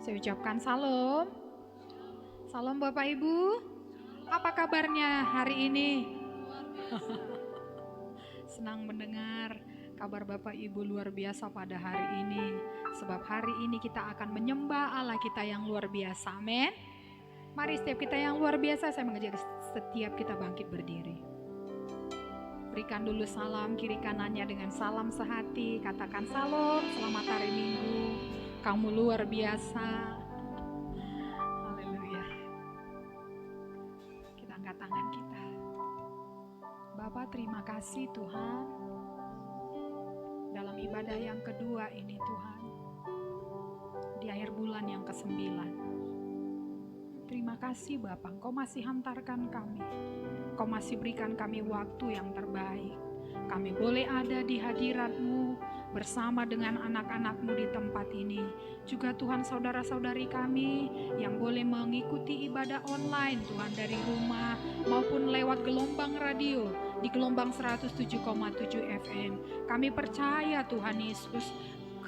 Saya ucapkan salam. Salam Bapak Ibu. Apa kabarnya hari ini? Senang mendengar Kabar Bapak Ibu luar biasa pada hari ini. Sebab hari ini kita akan menyembah Allah kita yang luar biasa. Amin. Mari setiap kita yang luar biasa, saya mengajak setiap kita bangkit berdiri. Berikan dulu salam kiri kanannya dengan salam sehati. Katakan salam, selamat hari Minggu. Kamu luar biasa. Haleluya. Kita angkat tangan kita. Bapak terima kasih Tuhan. Dalam ibadah yang kedua ini Tuhan, di akhir bulan yang ke-9, terima kasih Bapak, Engkau masih hantarkan kami, Engkau masih berikan kami waktu yang terbaik. Kami boleh ada di hadirat-Mu bersama dengan anak-anak-Mu di tempat ini. Juga Tuhan saudara-saudari kami yang boleh mengikuti ibadah online Tuhan dari rumah maupun lewat gelombang radio di gelombang 107,7 FM. Kami percaya Tuhan Yesus,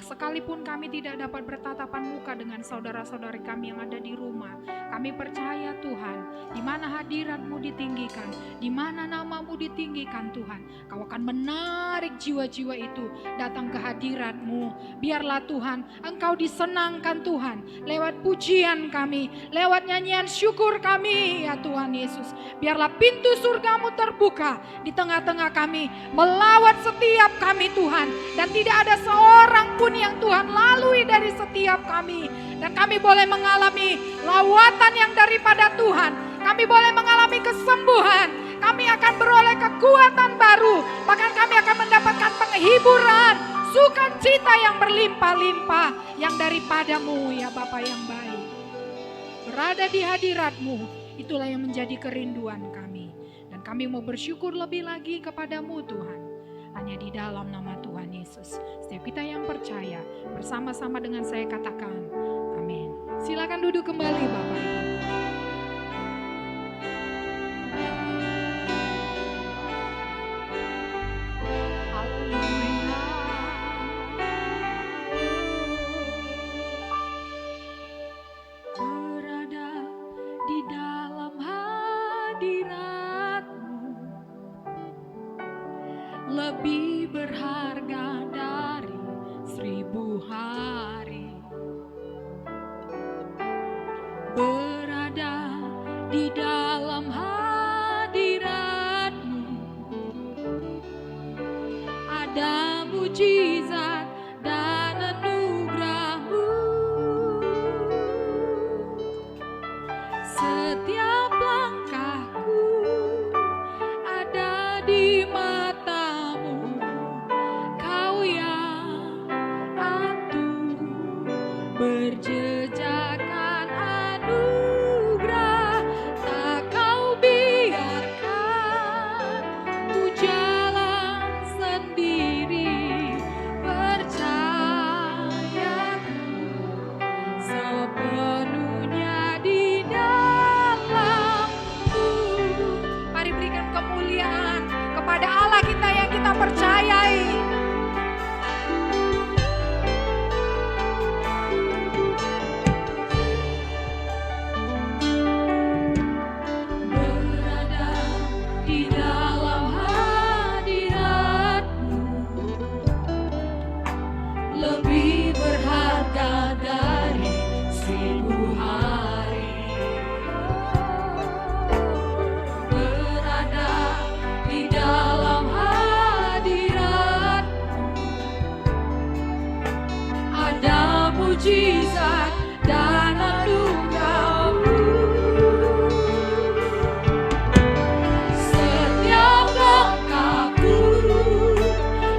sekalipun kami tidak dapat bertatapan muka dengan saudara-saudari kami yang ada di rumah, kami percaya Tuhan, di mana hadirat-Mu ditinggikan, di mana nama-Mu ditinggikan Tuhan, Kau akan menarik jiwa-jiwa itu datang ke hadirat-Mu. Biarlah Tuhan, Engkau disenangkan Tuhan, lewat pujian kami, lewat nyanyian syukur kami ya Tuhan Yesus. Biarlah pintu surga-Mu terbuka di tengah-tengah kami, melawat setiap kami Tuhan, dan tidak ada seorang pun yang Tuhan lalui dari setiap kami, dan kami boleh mengalami lawatan yang daripada Tuhan. Kami boleh mengalami kesembuhan, kami akan beroleh kekuatan baru, bahkan kami akan mendapatkan penghiburan, sukacita yang berlimpah-limpah yang daripada-Mu ya Bapa yang baik. Berada di hadirat-Mu, itulah yang menjadi kerinduan kami, dan kami mau bersyukur lebih lagi kepada-Mu Tuhan. Hanya di dalam nama Tuhan Yesus. Setiap kita yang percaya, bersama-sama dengan saya katakan, amin. Silakan duduk kembali Bapak Ibu. Haleluya. Berada di dalam hadirat-Mu lebih berharga dari 1000 hari. Berada di dalam hadirat-Mu ada mujizat dan anugerah-Mu. Setiap langkahku ada di mata-Mu, Kau yang atur berjejakan anugerah. Tak Kau biarkan ku jalan sendiri, percayaku sepenuhnya di dalam-Mu. Mari berikan kemuliaan kepada Allah kita yang kita percayai. Berada di dalam hadirat-Mu lebih berharga dari 1000 hari. Berada di dalam hadirat ada mujizat dan anugerah-Mu. Setiap langkahku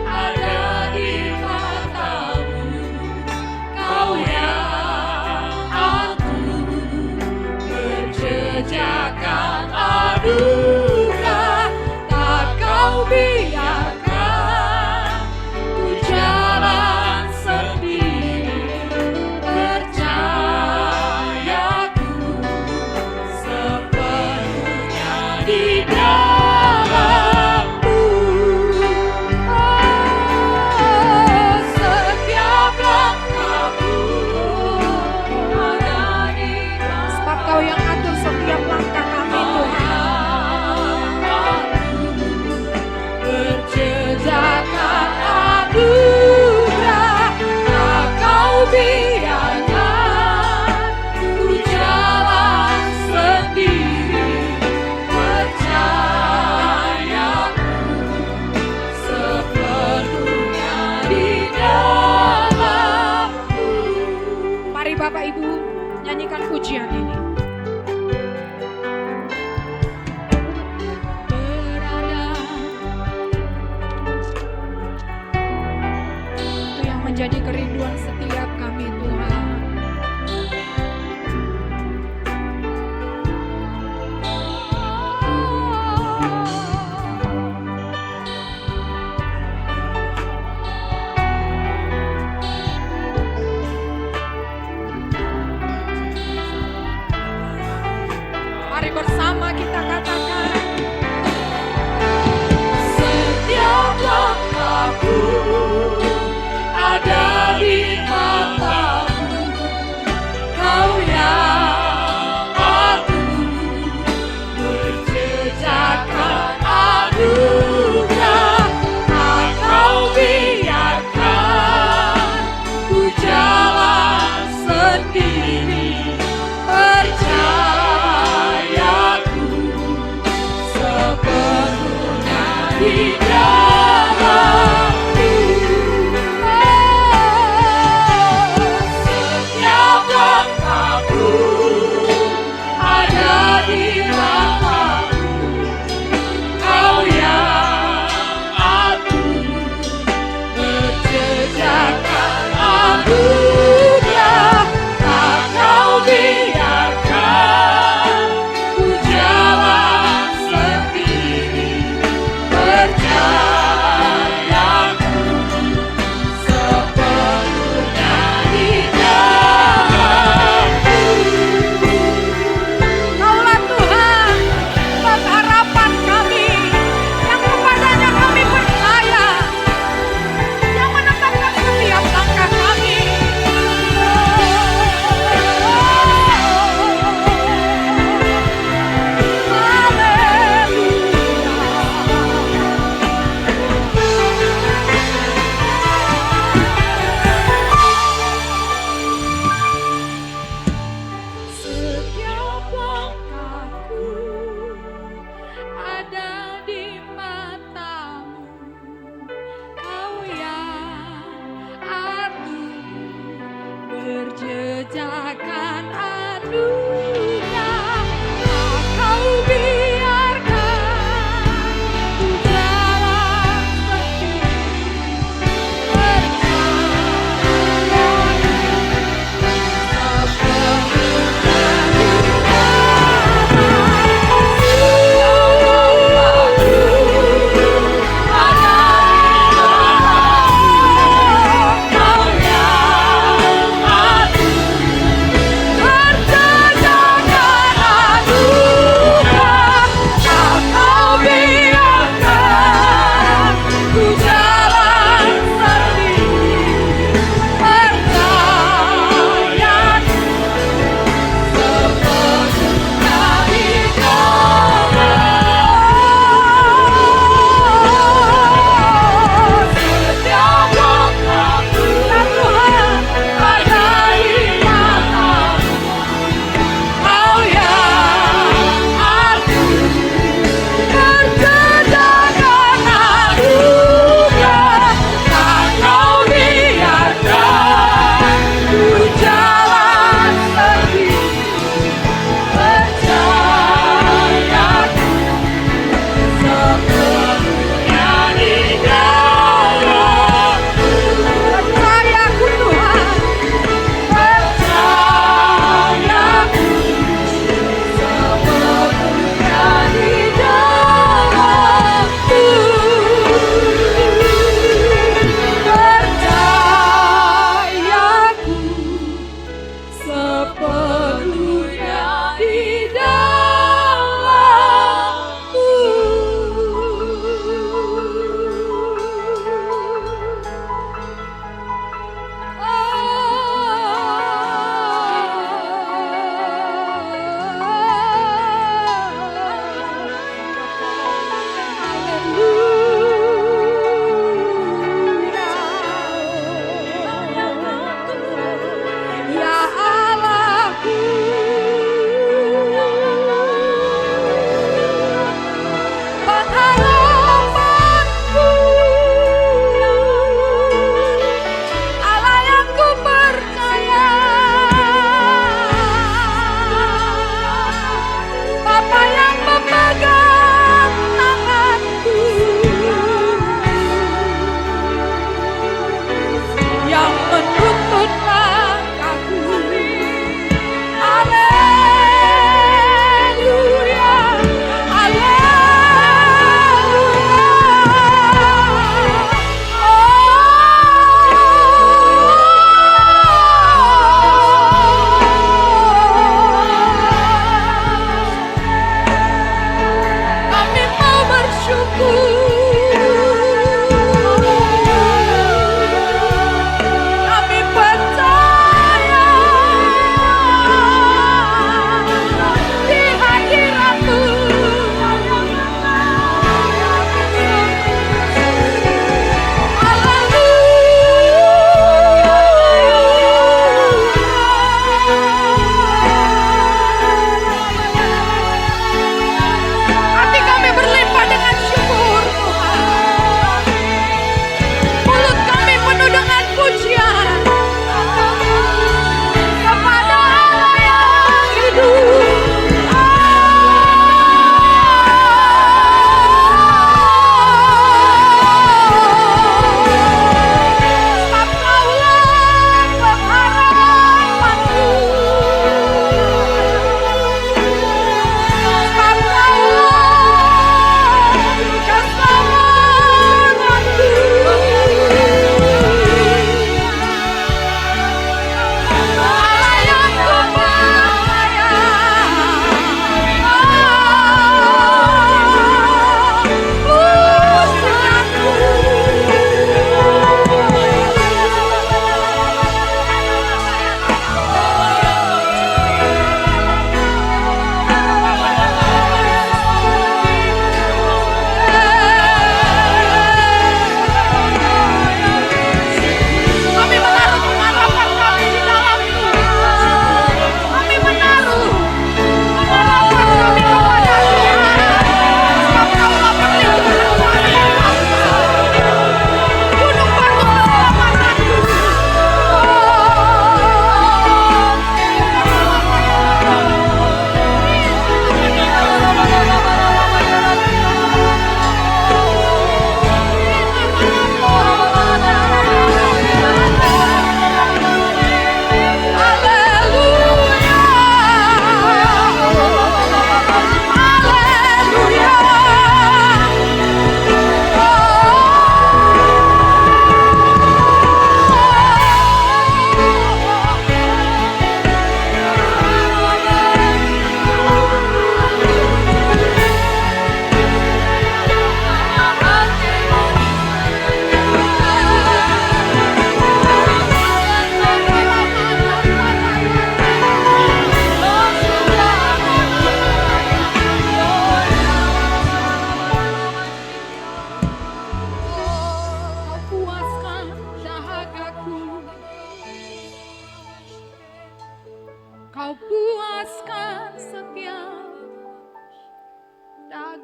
ada di mata-Mu, Kau yang atur berjejakan anugerah. Tak Kau biarkan ku jalan sendiri, percaya Bapak Ibu nyanyikan pujian ini. Berada, itu yang menjadi kerinduan setiap kami Tuhan. Mari bersama kita katakan, setiap langkahku ada di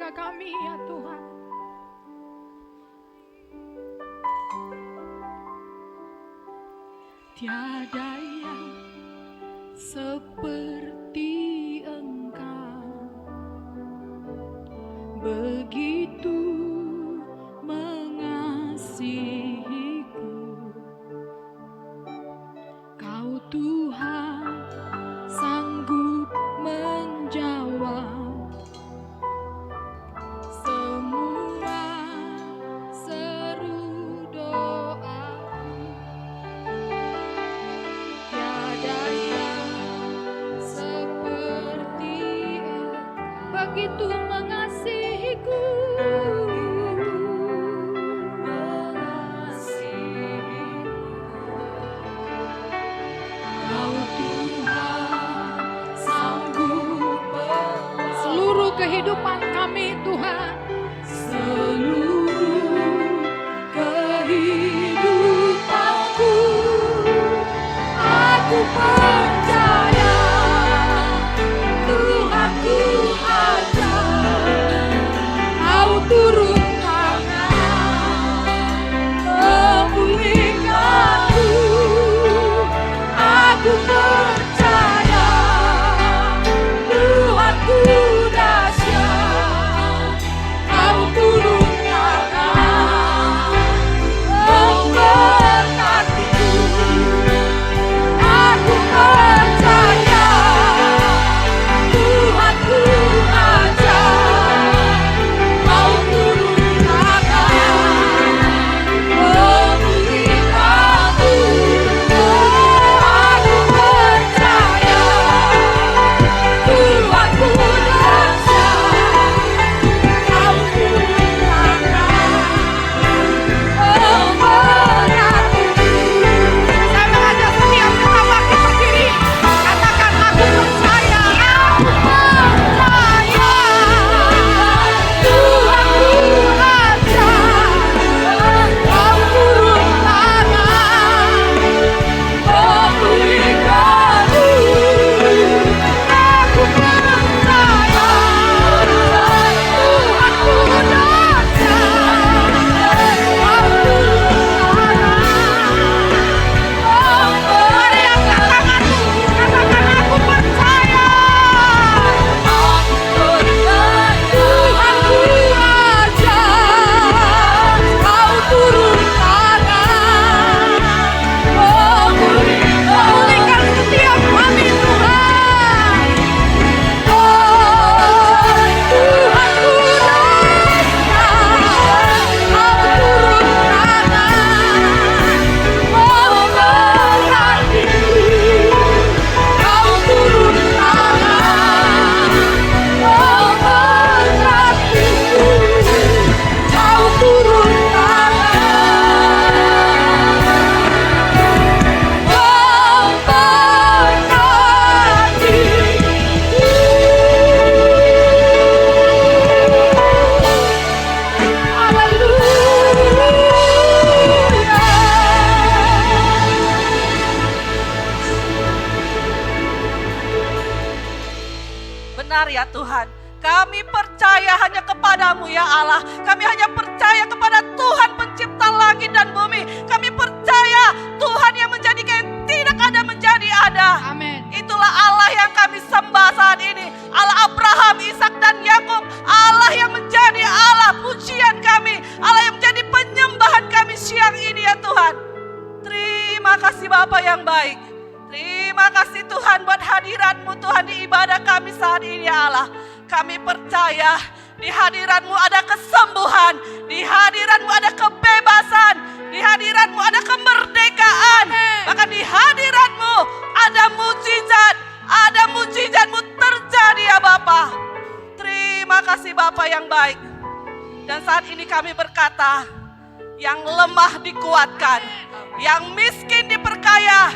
keluarga kami ya Tuhan. Tiada yang seperti Engkau, begitu mengasihiku. Kau Tuhan sanggup menjawab semua seru doaku. Tiada yang seperti Engkau, begitu mengasihiku. Kehidupan kami Tuhan, seluruh kehidupanku, aku percaya Tuhanku ada, Kau turun tangan memulihkanku. Aku percaya Tuhanku ya Tuhan. Kami percaya hanya kepadamu ya Allah. Kami hanya percaya kepada Tuhan pencipta langit dan bumi. Kami percaya Tuhan yang menjadikan yang tidak ada menjadi ada. Amin. Itulah Allah yang kami sembah saat ini. Allah Abraham, Ishak dan Yakub. Allah yang menjadi Allah pujian kami. Allah yang menjadi penyembahan kami siang ini ya Tuhan. Terima kasih Bapa yang baik. Terima kasih Tuhan buat hadirat-Mu Tuhan di ibadah kami saat ini ya Allah. Kami percaya di hadirat-Mu ada kesembuhan, di hadirat-Mu ada kebebasan, di hadirat-Mu ada kemerdekaan. Bahkan di hadirat-Mu ada mujizat-Mu terjadi ya Bapa. Terima kasih Bapa yang baik. Dan saat ini kami berkata, yang lemah dikuatkan, yang miskin diperkaya,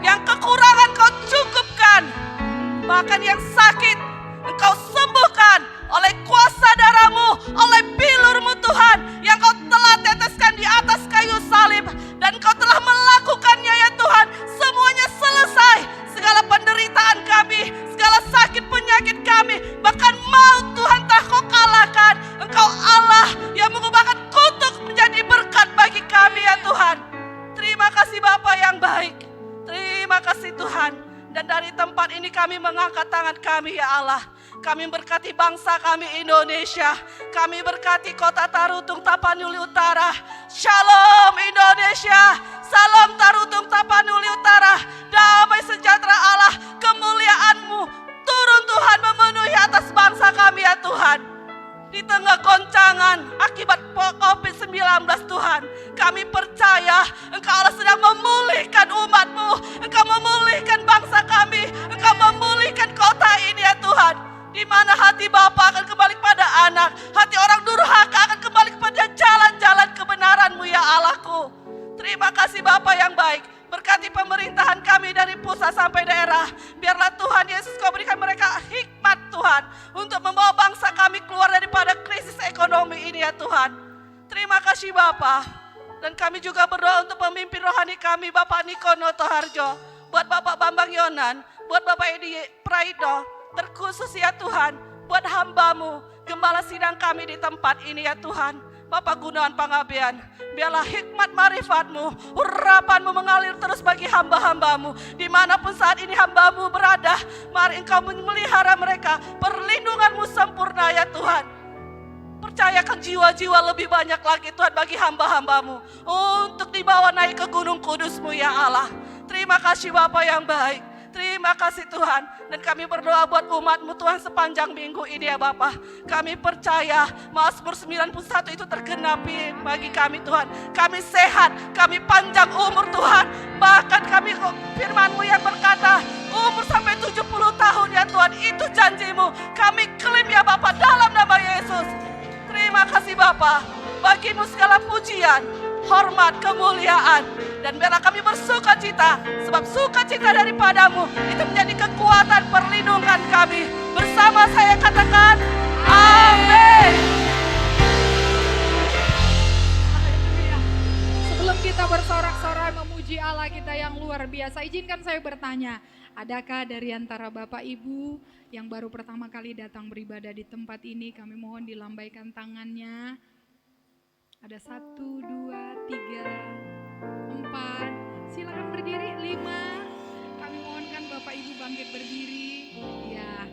yang kekurangan Kau cukupkan, bahkan yang sakit Engkau sembuhkan oleh kuasa darah-Mu, oleh bilur-Mu Tuhan, yang Kau telah teteskan di atas kayu salib, dan Kau telah melakukannya ya Tuhan. Semuanya selesai, segala penderitaan kami, segala sakit penyakit kami, bahkan maut Tuhan tak Kau kalahkan. kasih Bapa yang baik. Terima kasih Tuhan. Dan dari tempat ini kami mengangkat tangan kami ya Allah. Kami berkati bangsa kami Indonesia. Kami berkati kota Tarutung Tapanuli Utara. Shalom Indonesia. Salam Tarutung Tapanuli Utara. Damai sejahtera Allah, kemuliaan-Mu turun Tuhan memenuhi atas bangsa kami ya Tuhan. Di tengah goncangan akibat COVID-19 Tuhan, kami percaya Engkau Allah sedang memulihkan umat-Mu. Engkau memulihkan bangsa kami. Engkau memulihkan kota ini ya Tuhan. Di mana hati Bapa akan kembali kepada anak, hati orang durhaka akan kembali kepada jalan-jalan kebenaran-Mu ya Allahku. Terima kasih Bapa yang baik. Berkati pemerintahan kami dari pusat sampai daerah. Biarlah Tuhan Yesus Kau berikan mereka hikmat Tuhan, untuk membawa bangsa kami keluar daripada krisis ekonomi ini ya Tuhan. Terima kasih Bapa. Dan kami juga berdoa untuk pemimpin rohani kami, Bapak Niko Notoharjo, buat Bapak Bambang Yonan, buat Bapak Edi Praido, terkhusus ya Tuhan, buat hamba-Mu, gembala sidang kami di tempat ini ya Tuhan. Bapak Gunawan Pangabean, biarlah hikmat marifat-Mu, urapan-Mu mengalir terus bagi hamba-hamba-Mu. Dimanapun saat ini hamba-Mu berada, mari Engkau memelihara mereka, perlindungan-Mu sempurna ya Tuhan. Percayakan jiwa-jiwa lebih banyak lagi Tuhan bagi hamba-hamba-Mu, untuk dibawa naik ke gunung kudus-Mu ya Allah. Terima kasih Bapa yang baik. Terima kasih Tuhan. Dan kami berdoa buat umat-Mu Tuhan sepanjang minggu ini ya Bapa. Kami percaya Mazmur 91 itu tergenapi bagi kami Tuhan. Kami sehat, kami panjang umur Tuhan. Bahkan kami firman-Mu yang berkata umur sampai 70 tahun ya Tuhan. Itu janji-Mu. Kami klaim ya Bapa dalam nama Yesus. Terima kasih Bapa. Bagi-Mu segala pujian, hormat, kemuliaan. Dan biarlah kami bersuka cita, sebab sukacita daripada-Mu itu menjadi kekuatan perlindungan kami. Bersama saya katakan, amin. Haleluya. Sebelum kita bersorak-sorai memuji Allah kita yang luar biasa, izinkan saya bertanya, adakah dari antara Bapak Ibu yang baru pertama kali datang beribadah di tempat ini? Kami mohon dilambaikan tangannya. Ada 1, 2, 3, 4, silakan berdiri. 5, kami mohonkan Bapak Ibu bangkit berdiri. Ya,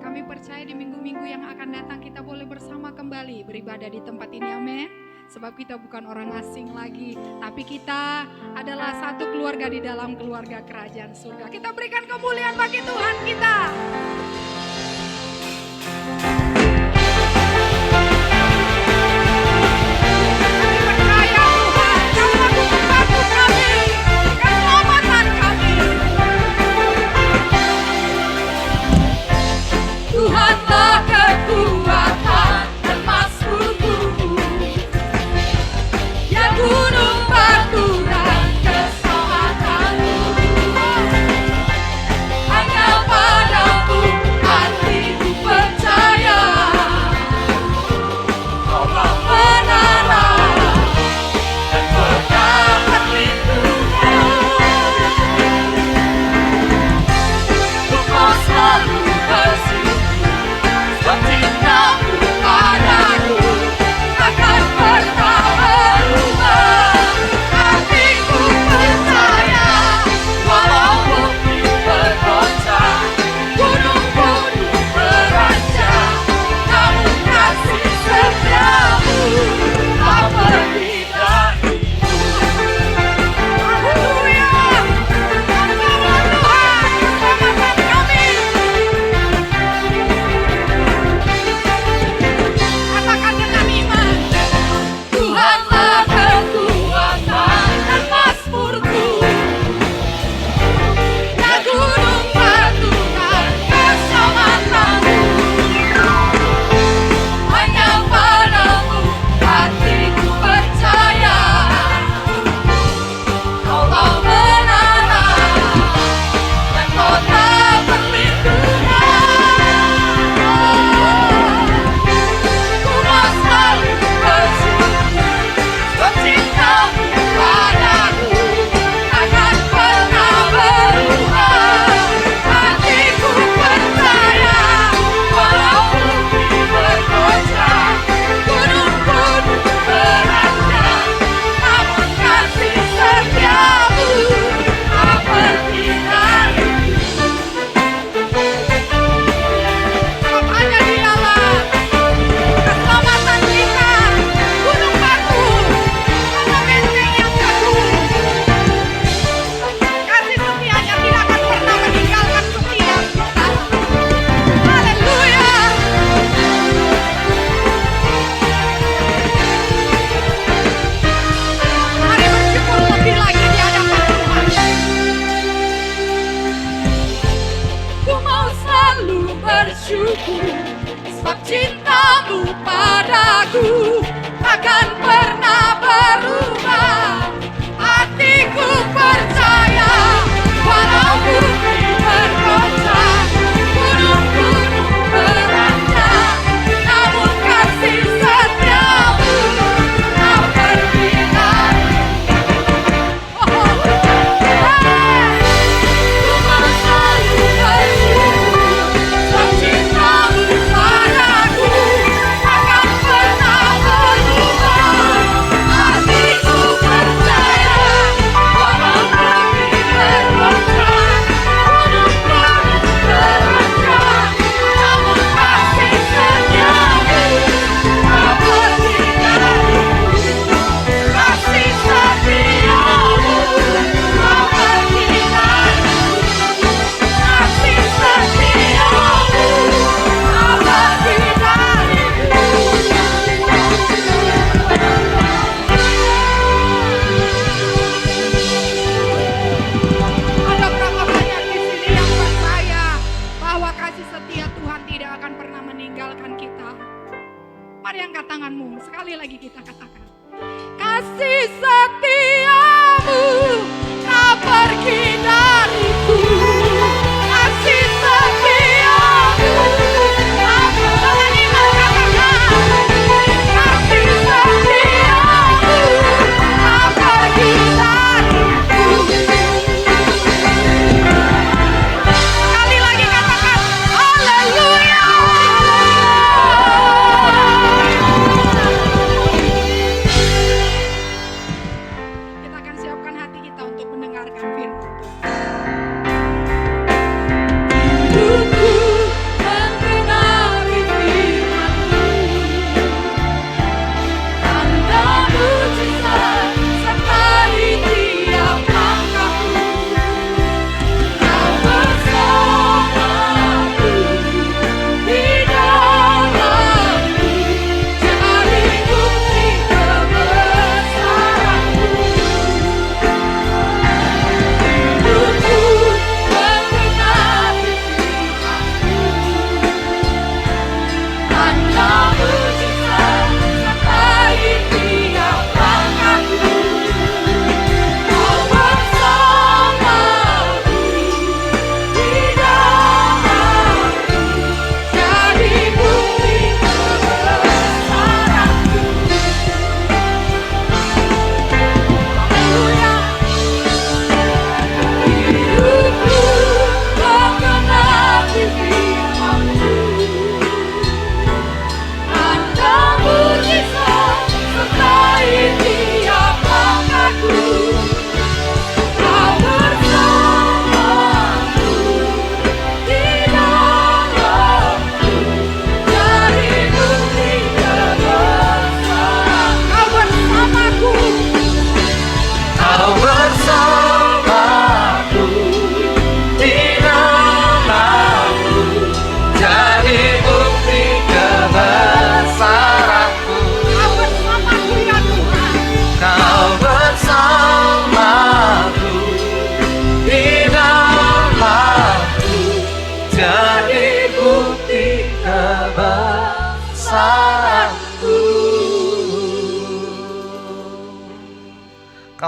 kami percaya di minggu-minggu yang akan datang kita boleh bersama kembali beribadah di tempat ini, amin. Sebab kita bukan orang asing lagi, tapi kita adalah satu keluarga di dalam keluarga kerajaan surga. Kita berikan kemuliaan bagi Tuhan kita. Tuhanlah kekuatan dan masmurku, ya gunung batu dan keselamatan-Mu. Hanya padamu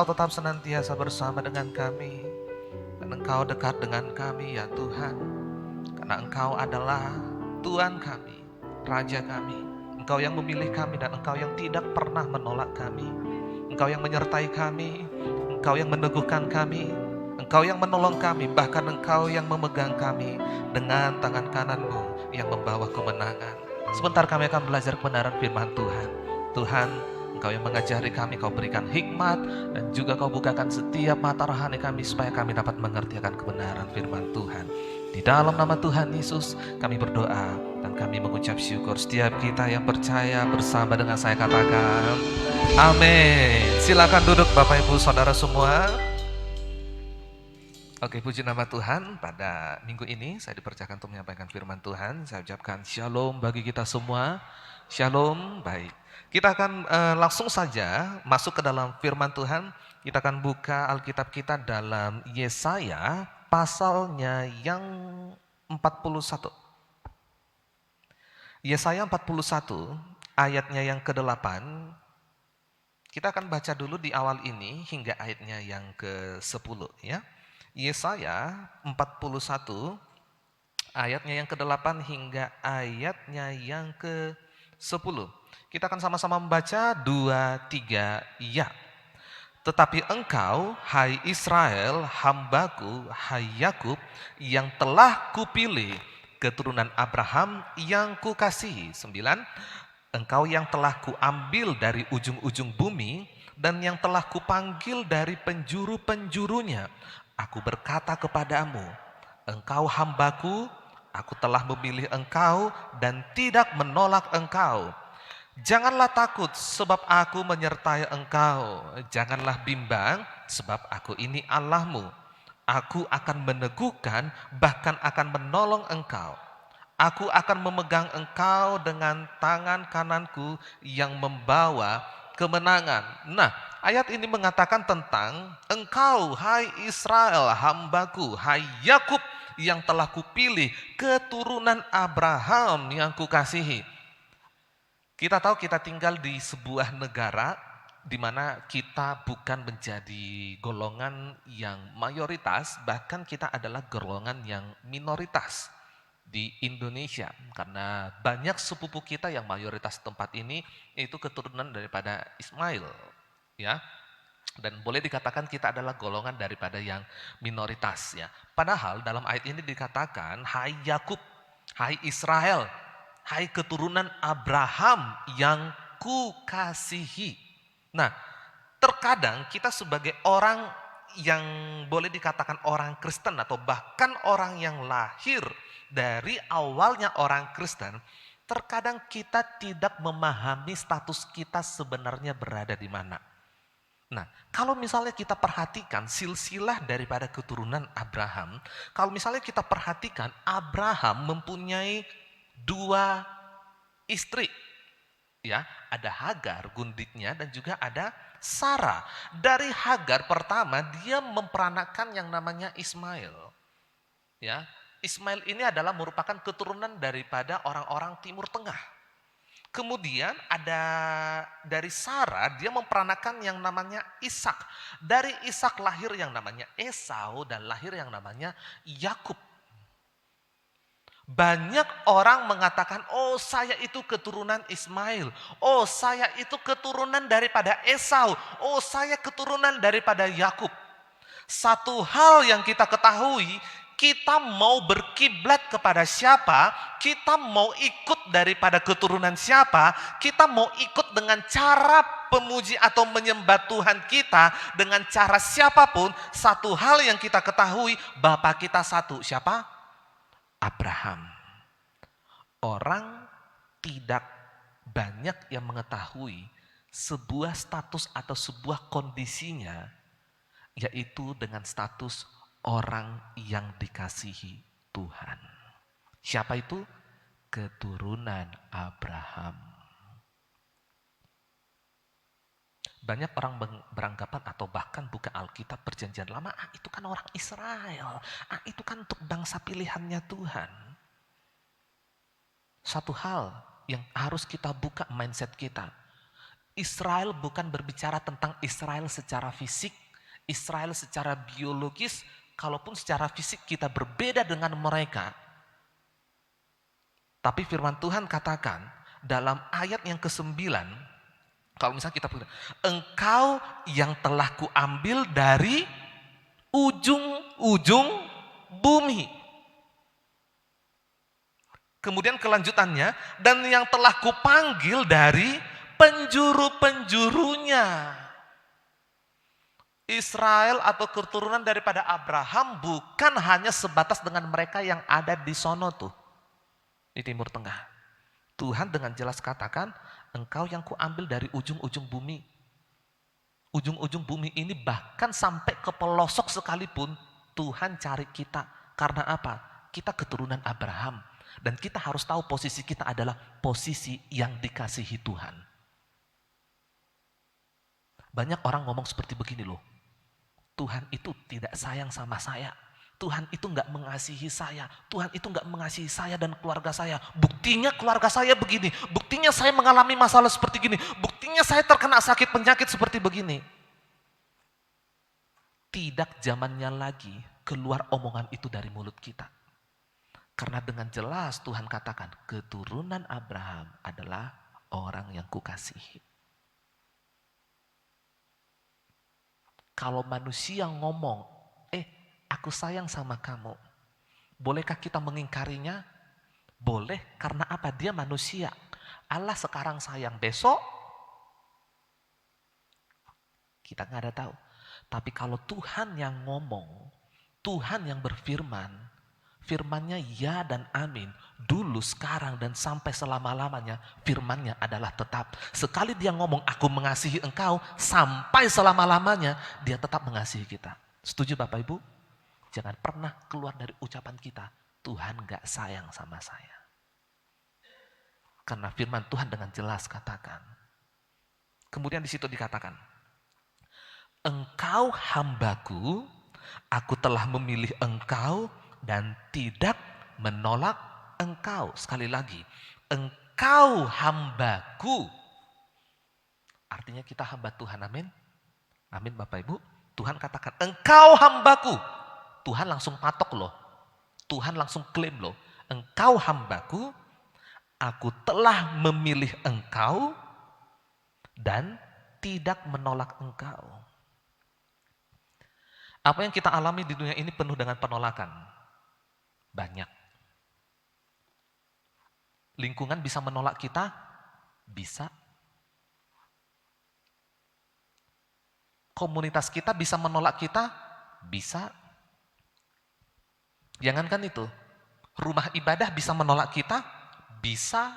Engkau tetap senantiasa bersama dengan kami. Dan Engkau dekat dengan kami ya Tuhan. Karena Engkau adalah Tuhan kami, Raja kami. Engkau yang memilih kami dan Engkau yang tidak pernah menolak kami. Engkau yang menyertai kami, Engkau yang meneguhkan kami, Engkau yang menolong kami, bahkan Engkau yang memegang kami dengan tangan kanan-Mu yang membawa kemenangan. Sebentar kami akan belajar kebenaran firman Tuhan. Tuhan, Engkau yang mengajari kami, Kau berikan hikmat, dan juga Kau bukakan setiap mata rohani kami supaya kami dapat mengerti akan kebenaran firman Tuhan. Di dalam nama Tuhan Yesus kami berdoa dan kami mengucap syukur. Setiap kita yang percaya bersama dengan saya katakan amin. Silakan duduk Bapak Ibu Saudara semua. Oke, puji nama Tuhan. Pada minggu ini saya dipercayakan untuk menyampaikan firman Tuhan. Saya ucapkan shalom bagi kita semua. Shalom, baik. Kita akan langsung saja masuk ke dalam firman Tuhan. Kita akan buka Alkitab kita dalam Yesaya pasalnya yang 41. Yesaya 41 ayatnya yang ke-8. Kita akan baca dulu di awal ini hingga ayatnya yang ke-10 ya. Yesaya 41 ayatnya yang ke-8 hingga ayatnya yang ke-10. Kita akan sama-sama membaca 2, 3, ya. Tetapi engkau, hai Israel, hambaku, hai Yakub, yang telah kupilih, keturunan Abraham yang kukasihi. 9. Engkau yang telah kuambil dari ujung-ujung bumi, dan yang telah kupanggil dari penjuru-penjurunya. Aku berkata kepadamu, engkau hambaku, aku telah memilih engkau dan tidak menolak engkau. Janganlah takut sebab aku menyertai engkau. Janganlah bimbang sebab aku ini Allahmu. Aku akan meneguhkan bahkan akan menolong engkau. Aku akan memegang engkau dengan tangan kananku yang membawa kemenangan. Nah, ayat ini mengatakan tentang engkau hai Israel hambaku, hai Yakub yang telah kupilih, keturunan Abraham yang kukasihi. Kita tahu kita tinggal di sebuah negara di mana kita bukan menjadi golongan yang mayoritas, bahkan kita adalah golongan yang minoritas di Indonesia. Karena banyak sepupu kita yang mayoritas tempat ini itu keturunan daripada Ismail, ya. Dan boleh dikatakan kita adalah golongan daripada yang minoritas, ya. Padahal dalam ayat ini dikatakan, hai Yakub, hai Israel, hai keturunan Abraham yang kukasihi. Nah, terkadang kita sebagai orang yang boleh dikatakan orang Kristen atau bahkan orang yang lahir dari awalnya orang Kristen, terkadang kita tidak memahami status kita sebenarnya berada di mana. Nah, kalau misalnya kita perhatikan silsilah daripada keturunan Abraham, kalau misalnya kita perhatikan Abraham mempunyai 2 istri. Ya, ada Hagar gundiknya dan juga ada Sarah. Dari Hagar pertama dia memperanakan yang namanya Ismail. Ya, Ismail ini adalah merupakan keturunan daripada orang-orang Timur Tengah. Kemudian ada dari Sarah dia memperanakan yang namanya Ishak. Dari Ishak lahir yang namanya Esau dan lahir yang namanya Yakub. Banyak orang mengatakan, oh saya itu keturunan Ismail, oh saya itu keturunan daripada Esau, oh saya keturunan daripada Yakub. Satu hal yang kita ketahui, kita mau berkiblat kepada siapa, kita mau ikut daripada keturunan siapa, kita mau ikut dengan cara pemuji atau menyembah Tuhan kita dengan cara siapapun, satu hal yang kita ketahui, Bapak kita satu, siapa? Abraham. Orang tidak banyak yang mengetahui sebuah status atau sebuah kondisinya, yaitu dengan status orang yang dikasihi Tuhan. Siapa itu? Keturunan Abraham. Banyak orang beranggapan atau bahkan buka Alkitab Perjanjian Lama, itu kan orang Israel, itu kan untuk bangsa pilihannya Tuhan. Satu hal yang harus kita buka mindset kita, Israel bukan berbicara tentang Israel secara fisik, Israel secara biologis, kalaupun secara fisik kita berbeda dengan mereka. Tapi firman Tuhan katakan dalam ayat yang ke-9, kalau misalnya kita punya, engkau yang telah kuambil dari ujung-ujung bumi. Kemudian kelanjutannya, dan yang telah kupanggil dari penjuru-penjurunya. Israel atau keturunan daripada Abraham bukan hanya sebatas dengan mereka yang ada di sono tuh, di Timur Tengah. Tuhan dengan jelas katakan, engkau yang kuambil dari ujung-ujung bumi. Ujung-ujung bumi ini bahkan sampai ke pelosok sekalipun Tuhan cari kita. Karena apa? Kita keturunan Abraham. Dan kita harus tahu posisi kita adalah posisi yang dikasihi Tuhan. Banyak orang ngomong seperti begini loh. Tuhan itu tidak sayang sama saya. Tuhan itu nggak mengasihi saya. Tuhan itu nggak mengasihi saya dan keluarga saya. Buktinya keluarga saya begini. Buktinya saya mengalami masalah seperti gini. Buktinya saya terkena sakit penyakit seperti begini. Tidak zamannya lagi keluar omongan itu dari mulut kita. Karena dengan jelas Tuhan katakan, keturunan Abraham adalah orang yang kukasihi. Kalau manusia ngomong, aku sayang sama kamu. Bolehkah kita mengingkarinya? Boleh, karena apa? Dia manusia. Allah sekarang sayang, besok kita nggak ada tahu. Tapi kalau Tuhan yang ngomong, Tuhan yang berfirman, firmannya ya dan amin. Dulu, sekarang, dan sampai selama-lamanya, firmannya adalah tetap. Sekali dia ngomong, aku mengasihi engkau, sampai selama-lamanya, dia tetap mengasihi kita. Setuju Bapak Ibu? Jangan pernah keluar dari ucapan kita, Tuhan gak sayang sama saya. Karena firman Tuhan dengan jelas katakan. Kemudian di situ dikatakan, engkau hambaku, aku telah memilih engkau dan tidak menolak engkau. Sekali lagi, engkau hambaku. Artinya kita hamba Tuhan, amin. Amin Bapak Ibu. Tuhan katakan, engkau hambaku. Tuhan langsung patok loh. Tuhan langsung klaim loh. Engkau hambaku, aku telah memilih engkau dan tidak menolak engkau. Apa yang kita alami di dunia ini penuh dengan penolakan. Banyak. Lingkungan bisa menolak kita? Bisa. Komunitas kita bisa menolak kita? Bisa. Jangankan itu, rumah ibadah bisa menolak kita? Bisa.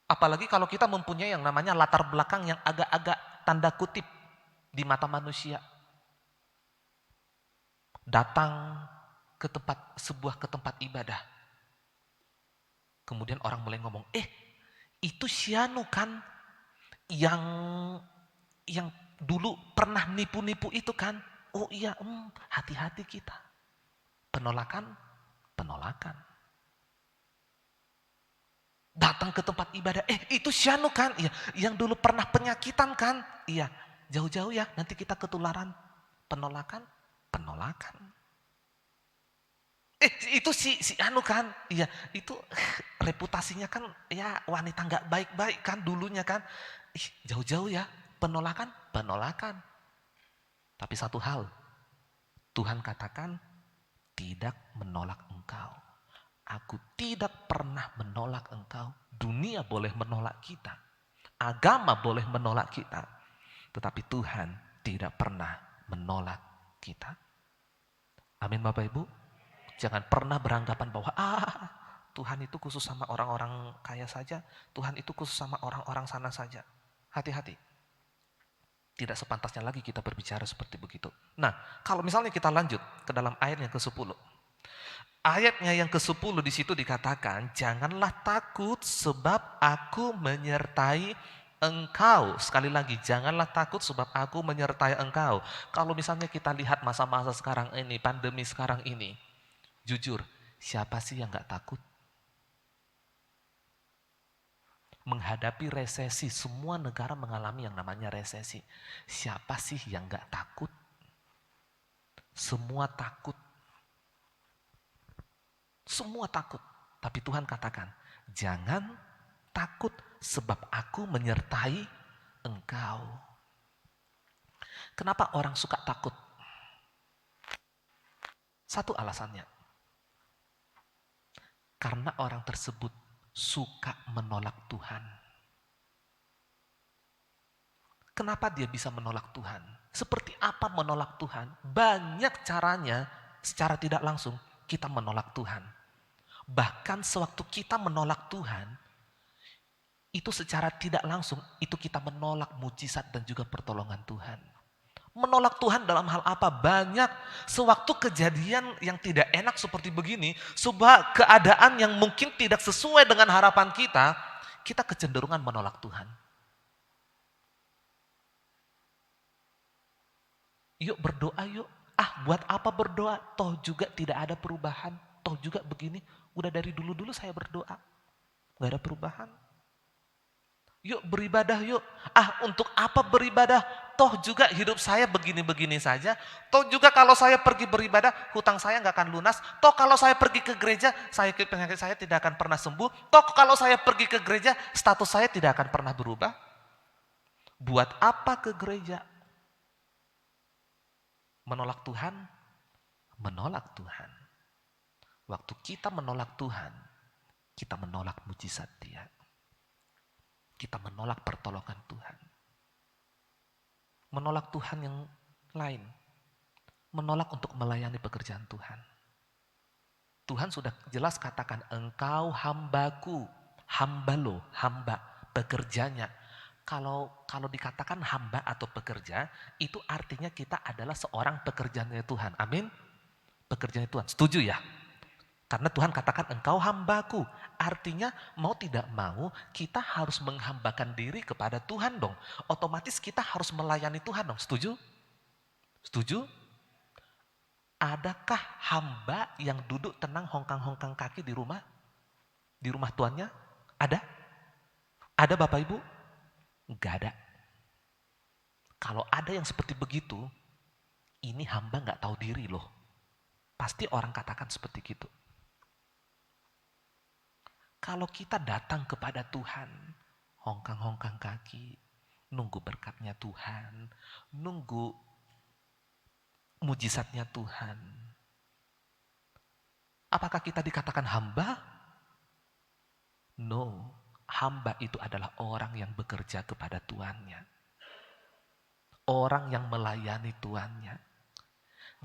Apalagi kalau kita mempunyai yang namanya latar belakang yang agak-agak tanda kutip di mata manusia. Datang ke sebuah tempat ibadah. Kemudian orang mulai ngomong, itu Sianu kan yang dulu pernah nipu-nipu itu kan? Oh iya, hati-hati kita. Penolakan. Datang ke tempat ibadah, itu Sianu kan? Iya, yang dulu pernah penyakitan kan? Iya, jauh-jauh ya, nanti kita ketularan. Penolakan. Itu si Anu kan? Iya, itu reputasinya kan ya wanita nggak baik-baik kan dulunya kan? Jauh-jauh ya, penolakan. Tapi satu hal, Tuhan katakan tidak menolak engkau. Aku tidak pernah menolak engkau. Dunia boleh menolak kita. Agama boleh menolak kita. Tetapi Tuhan tidak pernah menolak kita. Amin Bapak Ibu. Jangan pernah beranggapan bahwa Tuhan itu khusus sama orang-orang kaya saja. Tuhan itu khusus sama orang-orang sana saja. Hati-hati. Tidak sepantasnya lagi kita berbicara seperti begitu. Nah, kalau misalnya kita lanjut ke dalam ayat yang ke-10. Ayatnya yang ke-10 di situ dikatakan, janganlah takut sebab aku menyertai engkau. Sekali lagi, janganlah takut sebab aku menyertai engkau. Kalau misalnya kita lihat masa-masa sekarang ini, pandemi sekarang ini, jujur, siapa sih yang gak takut? menghadapi resesi. Semua negara mengalami yang namanya resesi. Siapa sih yang gak takut? Semua takut. Semua takut. Tapi Tuhan katakan, jangan takut sebab aku menyertai engkau. Kenapa orang suka takut? Satu alasannya. Karena orang tersebut suka menolak Tuhan. Kenapa dia bisa menolak Tuhan? Seperti apa menolak Tuhan? Banyak caranya secara tidak langsung kita menolak Tuhan. Bahkan sewaktu kita menolak Tuhan, itu secara tidak langsung itu kita menolak mujizat dan juga pertolongan Tuhan. Menolak Tuhan dalam hal apa? Banyak. Sewaktu kejadian yang tidak enak seperti begini, sebuah keadaan yang mungkin tidak sesuai dengan harapan kita, kita kecenderungan menolak Tuhan. Yuk berdoa yuk. Buat apa berdoa? Toh juga tidak ada perubahan. Toh juga begini. Udah dari dulu-dulu saya berdoa. Gak ada perubahan. Yuk beribadah yuk. Untuk apa beribadah? Toh juga hidup saya begini-begini saja. Toh juga kalau saya pergi beribadah, hutang saya gak akan lunas. Toh kalau saya pergi ke gereja, penyakit saya tidak akan pernah sembuh. Toh kalau saya pergi ke gereja, status saya tidak akan pernah berubah. Buat apa ke gereja? Menolak Tuhan? Menolak Tuhan. Waktu kita menolak Tuhan, kita menolak mujizat Dia. Kita menolak pertolongan Tuhan. Menolak Tuhan yang lain. Menolak untuk melayani pekerjaan Tuhan. Tuhan sudah jelas katakan, engkau hambaku. Hamba lo, hamba, pekerjanya. Kalau dikatakan hamba atau pekerja, itu artinya kita adalah seorang pekerjaannya Tuhan. Amin. Pekerjaannya Tuhan. Setuju ya? Karena Tuhan katakan engkau hambaku. Artinya mau tidak mau kita harus menghambakan diri kepada Tuhan dong. Otomatis kita harus melayani Tuhan dong. Setuju? Setuju? Adakah hamba yang duduk tenang hongkang-hongkang kaki di rumah? Di rumah tuannya? Ada? Ada Bapak Ibu? Enggak ada. Kalau ada yang seperti begitu, ini hamba gak tahu diri loh. Pasti orang katakan seperti gitu. Kalau kita datang kepada Tuhan, hongkang-hongkang kaki, nunggu berkatnya Tuhan, nunggu mujizatnya Tuhan. Apakah kita dikatakan hamba? No, hamba itu adalah orang yang bekerja kepada Tuannya. Orang yang melayani Tuannya.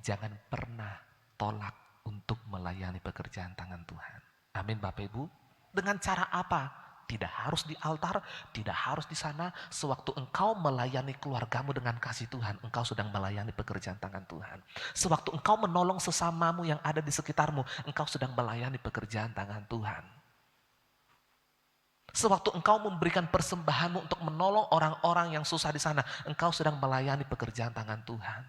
Jangan pernah tolak untuk melayani pekerjaan tangan Tuhan. Amin Bapak Ibu. Dengan cara apa? Tidak harus di altar, tidak harus di sana. Sewaktu engkau melayani keluargamu dengan kasih Tuhan, engkau sedang melayani pekerjaan tangan Tuhan. Sewaktu engkau menolong sesamamu yang ada di sekitarmu, engkau sedang melayani pekerjaan tangan Tuhan. Sewaktu engkau memberikan persembahanmu untuk menolong orang-orang yang susah di sana, engkau sedang melayani pekerjaan tangan Tuhan.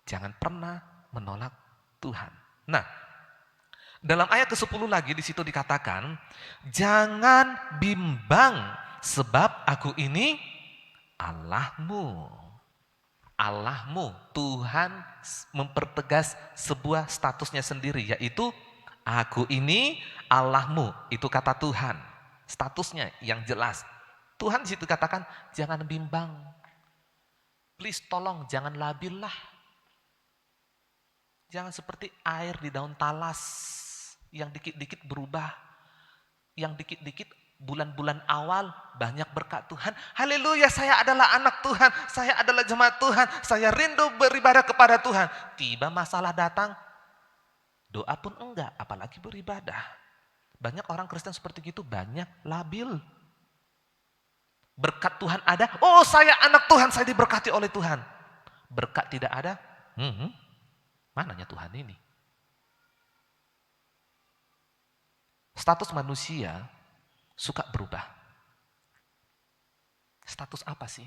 Jangan pernah menolak Tuhan. Nah, dalam ayat ke-10 lagi di situ dikatakan, jangan bimbang sebab aku ini Allahmu. Allahmu, Tuhan mempertegas sebuah statusnya sendiri, yaitu aku ini Allahmu. Itu kata Tuhan, statusnya yang jelas. Tuhan di situ katakan, jangan bimbang. Please tolong jangan labil lah. Jangan seperti air di daun talas yang dikit-dikit berubah. Yang dikit-dikit bulan-bulan awal banyak berkat Tuhan. Haleluya, saya adalah anak Tuhan. Saya adalah jemaat Tuhan. Saya rindu beribadah kepada Tuhan. Tiba masalah datang, doa pun enggak, apalagi beribadah. Banyak orang Kristen seperti itu, banyak labil. Berkat Tuhan ada, oh saya anak Tuhan, saya diberkati oleh Tuhan. Berkat tidak ada, mananya Tuhan ini? Status manusia suka berubah. Status apa sih?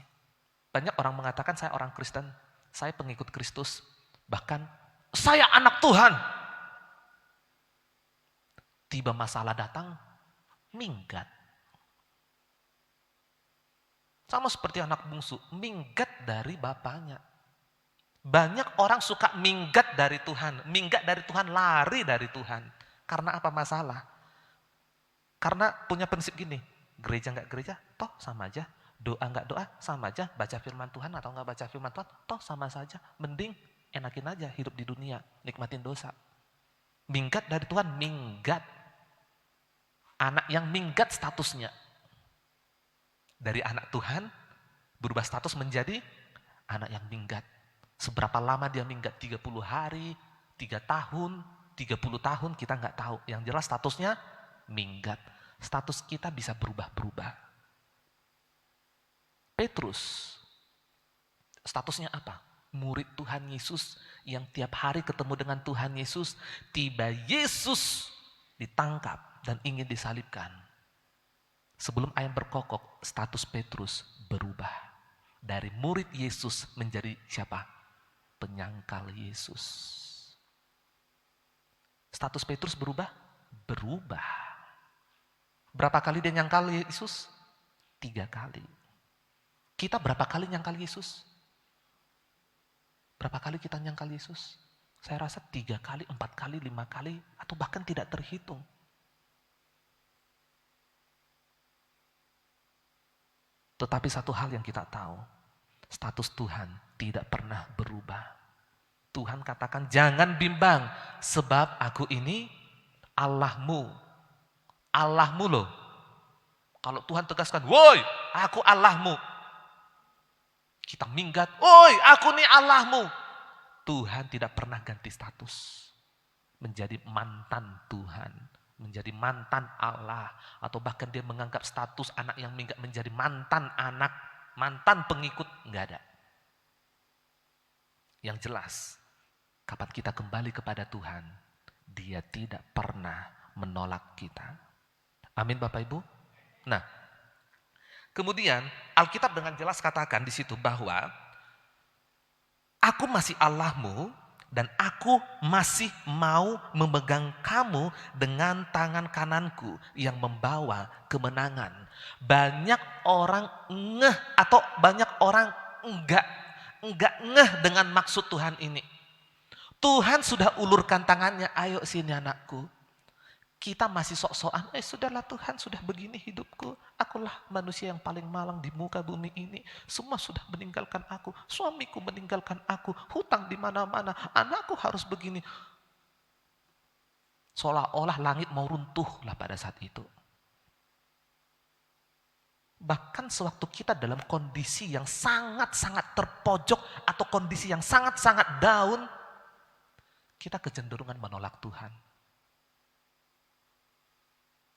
Banyak orang mengatakan saya orang Kristen, saya pengikut Kristus, bahkan saya anak Tuhan. tiba masalah datang, minggat. Sama seperti anak bungsu, minggat dari bapaknya. Banyak orang suka minggat dari Tuhan, lari dari Tuhan. Karena apa masalah? Karena punya prinsip gini, gereja nggak gereja, toh sama aja. Doa nggak doa, sama aja. Baca firman Tuhan atau nggak baca firman Tuhan, toh sama saja. Mending enakin aja hidup di dunia, nikmatin dosa. Minggat dari Tuhan, minggat. Anak yang minggat statusnya. Dari anak Tuhan, berubah status menjadi anak yang minggat. Seberapa lama dia minggat? 30 hari, 3 tahun, 30 tahun, kita nggak tahu. Yang jelas statusnya minggat. Status kita bisa berubah-berubah. Petrus, statusnya apa? Murid Tuhan Yesus yang tiap hari ketemu dengan Tuhan Yesus. Tiba Yesus ditangkap dan ingin disalibkan. Sebelum ayam berkokok, status Petrus berubah. Dari murid Yesus menjadi siapa? Penyangkal Yesus. Status Petrus berubah? Berubah. Berapa kali dia nyangkal Yesus? 3 kali. Kita berapa kali nyangkal Yesus? Berapa kali kita nyangkal Yesus? Saya rasa 3 kali, 4 kali, 5 kali, atau bahkan tidak terhitung. Tetapi satu hal yang kita tahu, status Tuhan tidak pernah berubah. Tuhan katakan jangan bimbang, sebab aku ini Allahmu. Allahmu loh. Kalau Tuhan tegaskan, woi aku Allahmu. Kita minggat, woi aku nih Allahmu. Tuhan tidak pernah ganti status. Menjadi mantan Tuhan. Menjadi mantan Allah. Atau bahkan dia menganggap status anak yang minggat menjadi mantan anak. Mantan pengikut, enggak ada. Yang jelas, kapan kita kembali kepada Tuhan, Dia tidak pernah menolak kita. Amin Bapak Ibu. Nah, kemudian Alkitab dengan jelas katakan di situ bahwa aku masih Allahmu dan aku masih mau memegang kamu dengan tangan kananku yang membawa kemenangan. Banyak orang ngeh atau banyak orang enggak ngeh dengan maksud Tuhan ini. Tuhan sudah ulurkan tangannya, ayo sini anakku. Kita masih sok-sokan, sudahlah Tuhan sudah begini hidupku. Akulah manusia yang paling malang di muka bumi ini. Semua sudah meninggalkan aku, suamiku meninggalkan aku, hutang di mana-mana, anakku harus begini. Seolah-olah langit mau runtuh lah pada saat itu. Bahkan sewaktu kita dalam kondisi yang sangat-sangat terpojok atau kondisi yang sangat-sangat down, kita kecenderungan menolak Tuhan.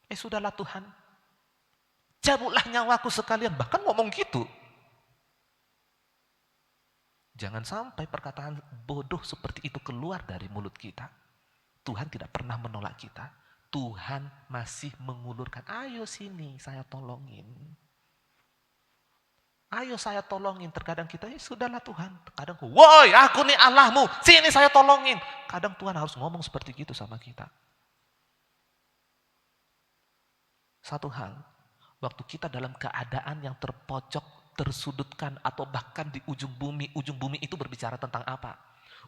Sudahlah Tuhan, cabutlah nyawaku sekalian. Bahkan ngomong gitu. Jangan sampai perkataan bodoh seperti itu keluar dari mulut kita. Tuhan tidak pernah menolak kita. Tuhan masih mengulurkan, ayo sini saya tolongin. Ayo saya tolongin. Terkadang kita, sudahlah Tuhan. Kadang, woi aku nih Allahmu, sini saya tolongin. Kadang Tuhan harus ngomong seperti gitu sama kita. Satu hal, waktu kita dalam keadaan yang terpojok, tersudutkan, atau bahkan di ujung bumi itu berbicara tentang apa?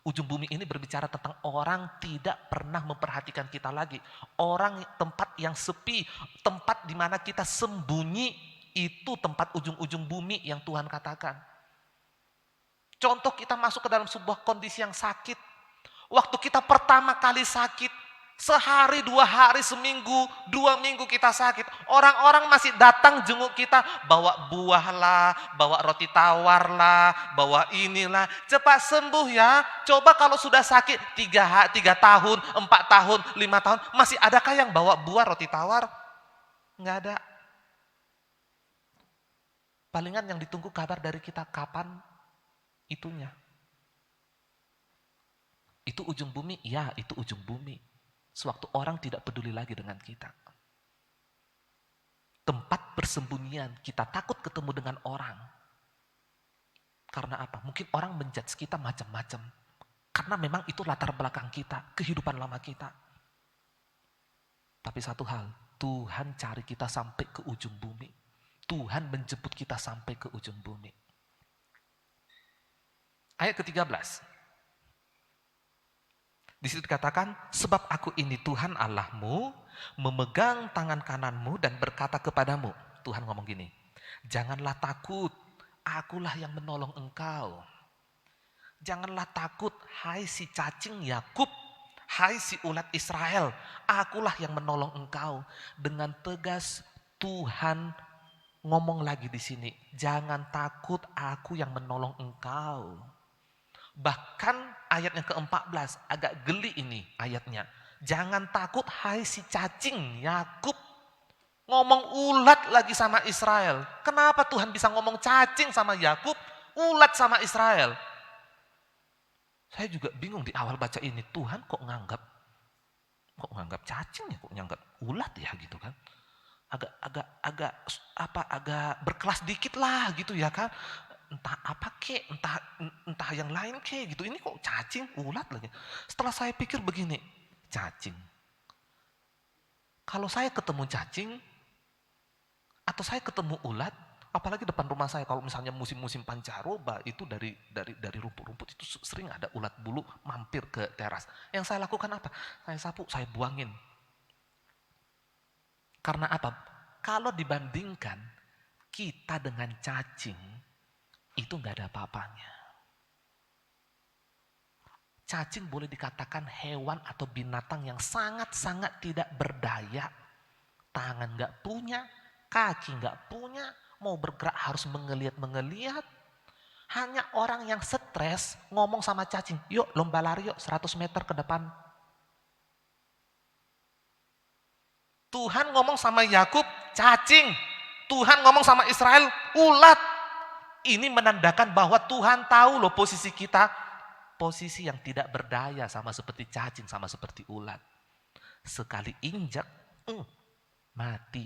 Ujung bumi ini berbicara tentang orang tidak pernah memperhatikan kita lagi. Orang tempat yang sepi, tempat di mana kita sembunyi, itu tempat ujung-ujung bumi yang Tuhan katakan. Contoh kita masuk ke dalam sebuah kondisi yang sakit. Waktu kita pertama kali sakit, sehari, 2 hari, seminggu, 2 minggu kita sakit. Orang-orang masih datang jenguk kita. Bawa buah lah, bawa roti tawar lah, bawa inilah. Cepat sembuh ya. Coba kalau sudah sakit 3 tahun, 4 tahun, 5 tahun. Masih adakah yang bawa buah roti tawar? Enggak ada. Palingan yang ditunggu kabar dari kita kapan itunya. Itu ujung bumi? Ya, itu ujung bumi. Sewaktu orang tidak peduli lagi dengan kita. Tempat persembunyian, kita takut ketemu dengan orang. Karena apa? Mungkin orang menjudge kita macam-macam. Karena memang itu latar belakang kita, kehidupan lama kita. Tapi satu hal, Tuhan cari kita sampai ke ujung bumi. Tuhan menjemput kita sampai ke ujung bumi. Ayat ke-13. Di situ dikatakan, sebab aku ini Tuhan Allahmu, memegang tangan kananmu dan berkata kepadamu. Tuhan ngomong gini, janganlah takut, akulah yang menolong engkau. Janganlah takut, hai si cacing Yakub, hai si ulat Israel, akulah yang menolong engkau. Dengan tegas Tuhan ngomong lagi di sini, jangan takut, aku yang menolong engkau. Bahkan ayat yang ke-14 agak geli ini ayatnya. Jangan takut hai si cacing Yakub. Ngomong ulat lagi sama Israel. Kenapa Tuhan bisa ngomong cacing sama Yakub, ulat sama Israel? Saya juga bingung di awal baca ini. Tuhan kok nganggap cacing ya, kok nganggap ulat ya gitu kan. Agak berkelas dikit lah gitu ya kan. Entah apa kek, entah yang lain kek gitu. Ini kok cacing, ulat lagi. Setelah saya pikir begini, cacing. Kalau saya ketemu cacing, atau saya ketemu ulat, apalagi depan rumah saya, kalau misalnya musim-musim pancaroba, itu dari rumput-rumput itu sering ada ulat bulu mampir ke teras. Yang saya lakukan apa? Saya sapu, saya buangin. Karena apa? Kalau dibandingkan kita dengan cacing, itu nggak ada apa-apanya. Cacing boleh dikatakan hewan atau binatang yang sangat-sangat tidak berdaya. Tangan nggak punya, kaki nggak punya, mau bergerak harus mengeliat-mengeliat. Hanya orang yang stres ngomong sama cacing, yuk lomba lari yuk 100 meter ke depan. Tuhan ngomong sama Yakub, cacing. Tuhan ngomong sama Israel, ulat. Ini menandakan bahwa Tuhan tahu loh posisi kita. Posisi yang tidak berdaya, sama seperti cacing, sama seperti ulat. Sekali injak, mati.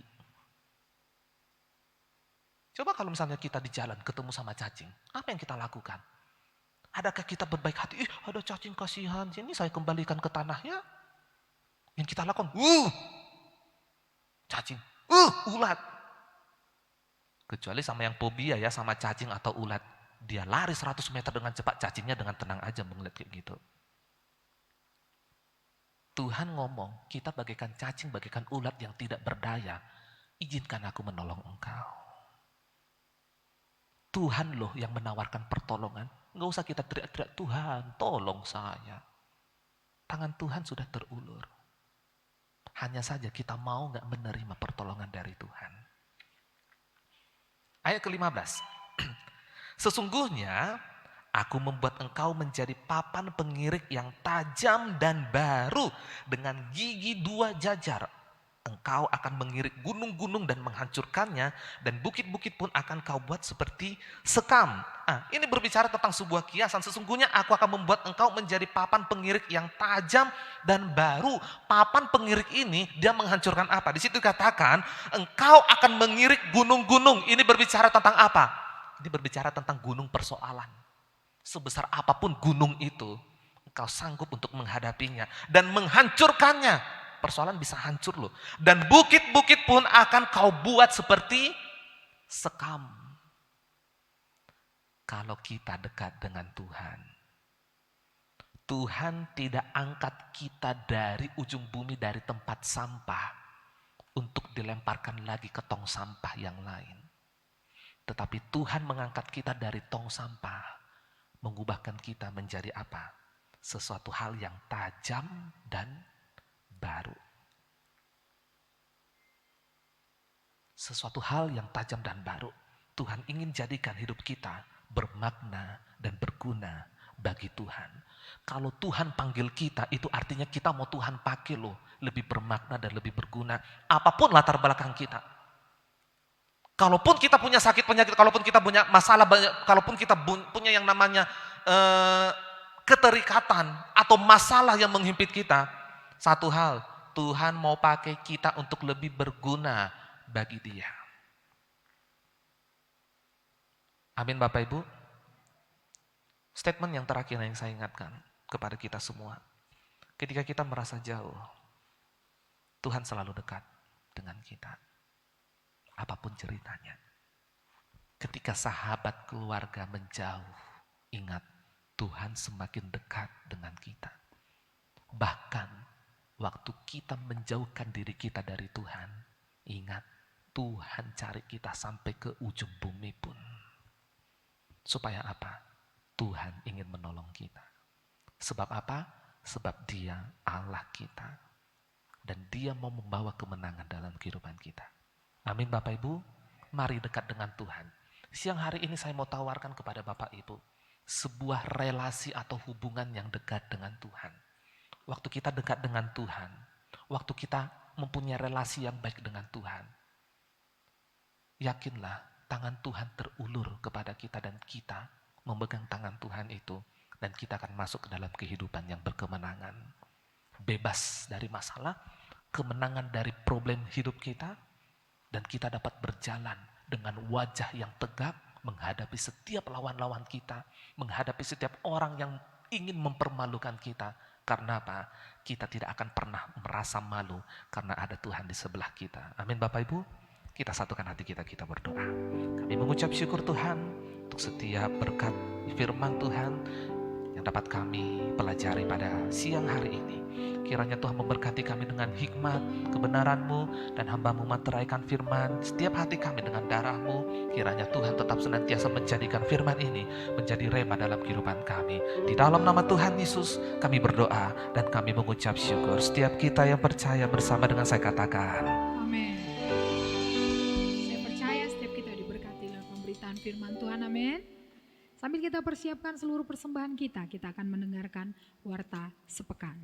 Coba kalau misalnya kita di jalan ketemu sama cacing, apa yang kita lakukan? Adakah kita berbaik hati? Ada cacing kasihan, ini saya kembalikan ke tanahnya. Yang kita lakukan, cacing, ulat. Kecuali sama yang fobia ya, sama cacing atau ulat. Dia lari 100 meter dengan cepat, cacingnya dengan tenang aja melihat kayak gitu. Tuhan ngomong, kita bagaikan cacing, bagaikan ulat yang tidak berdaya. Izinkan aku menolong engkau. Tuhan loh yang menawarkan pertolongan. Nggak usah kita teriak-teriak, Tuhan tolong saya. Tangan Tuhan sudah terulur. Hanya saja kita mau nggak menerima pertolongan dari Tuhan. Ayat ke-15. Sesungguhnya aku membuat engkau menjadi papan pengirik yang tajam dan baru dengan gigi 2 jajar. Engkau akan mengirik gunung-gunung dan menghancurkannya, dan bukit-bukit pun akan kau buat seperti sekam. Ini berbicara tentang sebuah kiasan. Sesungguhnya aku akan membuat engkau menjadi papan pengirik yang tajam dan baru. Papan pengirik ini dia menghancurkan apa? Di situ dikatakan engkau akan mengirik gunung-gunung. Ini berbicara tentang apa? Ini berbicara tentang gunung persoalan. Sebesar apapun gunung itu, engkau sanggup untuk menghadapinya dan menghancurkannya. Persoalan bisa hancur loh. Dan bukit-bukit pun akan kau buat seperti sekam. Kalau kita dekat dengan Tuhan, Tuhan tidak angkat kita dari ujung bumi, dari tempat sampah untuk dilemparkan lagi ke tong sampah yang lain. Tetapi Tuhan mengangkat kita dari tong sampah, mengubahkan kita menjadi apa? Sesuatu hal yang tajam dan baru. Sesuatu hal yang tajam dan baru. Tuhan ingin jadikan hidup kita bermakna dan berguna bagi Tuhan. Kalau Tuhan panggil kita, itu artinya kita mau Tuhan pakai loh, lebih bermakna dan lebih berguna. Apapun latar belakang kita. Kalaupun kita punya sakit penyakit, kalaupun kita punya masalah, kalaupun kita punya yang namanya keterikatan atau masalah yang menghimpit kita, satu hal, Tuhan mau pakai kita untuk lebih berguna bagi Dia. Amin Bapak Ibu. Statement yang terakhir yang saya ingatkan kepada kita semua. Ketika kita merasa jauh, Tuhan selalu dekat dengan kita. Apapun ceritanya. Ketika sahabat keluarga menjauh, ingat Tuhan semakin dekat dengan kita. Bahkan waktu kita menjauhkan diri kita dari Tuhan, ingat Tuhan cari kita sampai ke ujung bumi pun. Supaya apa? Tuhan ingin menolong kita. Sebab apa? Sebab Dia Allah kita. Dan Dia mau membawa kemenangan dalam kehidupan kita. Amin Bapak Ibu. Mari dekat dengan Tuhan. Siang hari ini saya mau tawarkan kepada Bapak Ibu sebuah relasi atau hubungan yang dekat dengan Tuhan. Waktu kita dekat dengan Tuhan, waktu kita mempunyai relasi yang baik dengan Tuhan, yakinlah tangan Tuhan terulur kepada kita dan kita memegang tangan Tuhan itu, dan kita akan masuk ke dalam kehidupan yang berkemenangan. Bebas dari masalah, kemenangan dari problem hidup kita, dan kita dapat berjalan dengan wajah yang tegak menghadapi setiap lawan-lawan kita, menghadapi setiap orang yang ingin mempermalukan kita. Karena apa? Kita tidak akan pernah merasa malu karena ada Tuhan di sebelah kita. Amin Bapak Ibu. Kita satukan hati kita berdoa. Kami mengucap syukur Tuhan untuk setiap berkat firman Tuhan yang dapat kami pelajari pada siang hari ini. Kiranya Tuhan memberkati kami dengan hikmat, kebenaran-Mu, dan hamba-Mu meteraikan firman setiap hati kami dengan darah-Mu. Kiranya Tuhan tetap senantiasa menjadikan firman ini menjadi rema dalam kehidupan kami. Di dalam nama Tuhan Yesus kami berdoa dan kami mengucap syukur. Setiap kita yang percaya bersama dengan saya katakan, Amin. Saya percaya setiap kita diberkati dalam pemberitaan firman Tuhan. Amin. Sambil kita persiapkan seluruh persembahan kita akan mendengarkan warta sepekan.